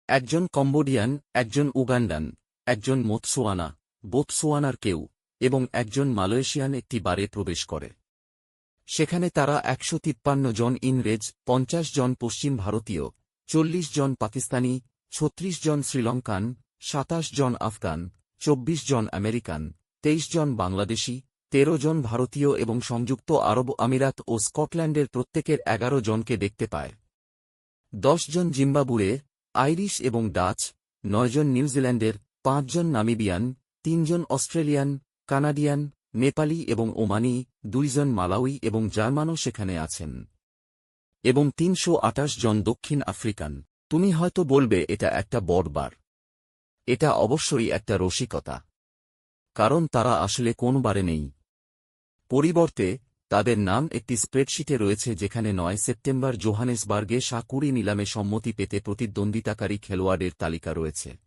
একজন কম্বোডিয়ান, একজন উগান্ডান, একজন বোতসোয়ানার কেউ, এবং একজন মালয়েশিয়ান একটি বারে প্রবেশ করে। সেখানে তারা ১৫৩ জন ইংরেজ, ৫০ জন পশ্চিম ভারতীয়, ৪০ জন পাকিস্তানি, ৩৬ জন শ্রীলঙ্কান, ২৭ জন আফগান, ২৪ জন আমেরিকান, ২৩ জন বাংলাদেশি, ১৩ জন ভারতীয় এবং সংযুক্ত আরব আমিরাত ও স্কটল্যান্ডের প্রত্যেকের ১১ জনকে দেখতে পায়। ১০ জন জিম্বাবুয়ে, আইরিশ এবং ডাচ, ৯ জন নিউজিল্যান্ডের, ৫ জন নামিবিয়ান, ৩ জন অস্ট্রেলিয়ান, কানাডিয়ান, নেপালি এবং ওমানি, ২ জন মালাউই এবং জার্মানও সেখানে আছেন, এবং ৩২৮ জন দক্ষিণ আফ্রিকান। তুমি হয়তো বলবে এটা একটা বড় বার। এটা অবশ্যই একটা রসিকতা, কারণ তারা আসলে কোন বারে নেই। পরিবর্তে তাদের নাম একটি স্প্রেডশিটে রয়েছে যেখানে ৯ সেপ্টেম্বর জোহানেসবার্গে সাকুরি নিলামে সম্মতি পেতে প্রতিদ্বন্দ্বিতাকারী খেলোয়াড়ের তালিকা রয়েছে।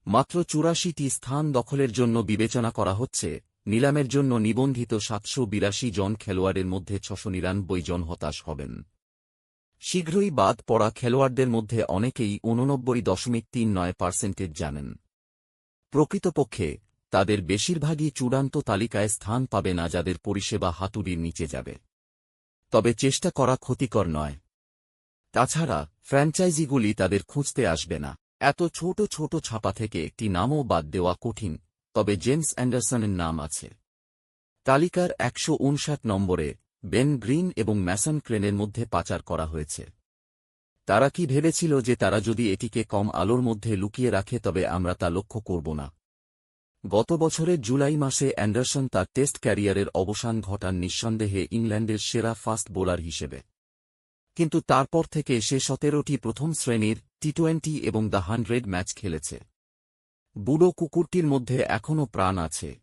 মাত্র ৮৪টি স্থান দখলের জন্য বিবেচনা করা হচ্ছে। নিলামের জন্য নিবন্ধিত ৭৮২ জন খেলোয়াড়ের মধ্যে ৬৯৯ জন হতাশ হবেন। শীঘ্রই বাদ পড়া খেলোয়াড়দের মধ্যে অনেকেই ৮৯.৩৯% জানেন। প্রকৃতপক্ষে তাদের বেশিরভাগই চূড়ান্ত তালিকায় স্থান পাবে না, যাদের পরিষেবা হাতুড়ির নিচে যাবে। তবে চেষ্টা করা ক্ষতিকর নয়। তাছাড়া ফ্র্যাঞ্চাইজিগুলি তাদের খুঁজতে আসবে না। এত ছোট ছোট ছাপা থেকে একটি নামও বাদ দেওয়া কঠিন, তবে জেমস অ্যান্ডারসনের নাম আছে। তালিকার ১৫৯ নম্বরে বেন গ্রিন এবং ম্যাসন ক্রেনের মধ্যে পাচার করা হয়েছে। তারা কি ভেবেছিল যে তারা যদি এটিকে কম আলোর মধ্যে লুকিয়ে রাখে তবে আমরা তা লক্ষ্য করব না? গত বছরের জুলাই মাসে অ্যান্ডারসন তার টেস্ট ক্যারিয়ারের অবসান ঘটান নিঃসন্দেহে ইংল্যান্ডের সেরা ফাস্ট বোলার হিসেবে। কিন্তু তারপর থেকে সে ১৭টি প্রথম শ্রেণীর টি-২০ এবং দ্য ১০০ ম্যাচ খেলেছে। বুড়ো কুকুরটির মধ্যে এখনও প্রাণ আছে।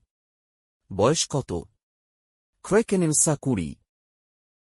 বয়স কত? ক্রেকেনেলসা ২০।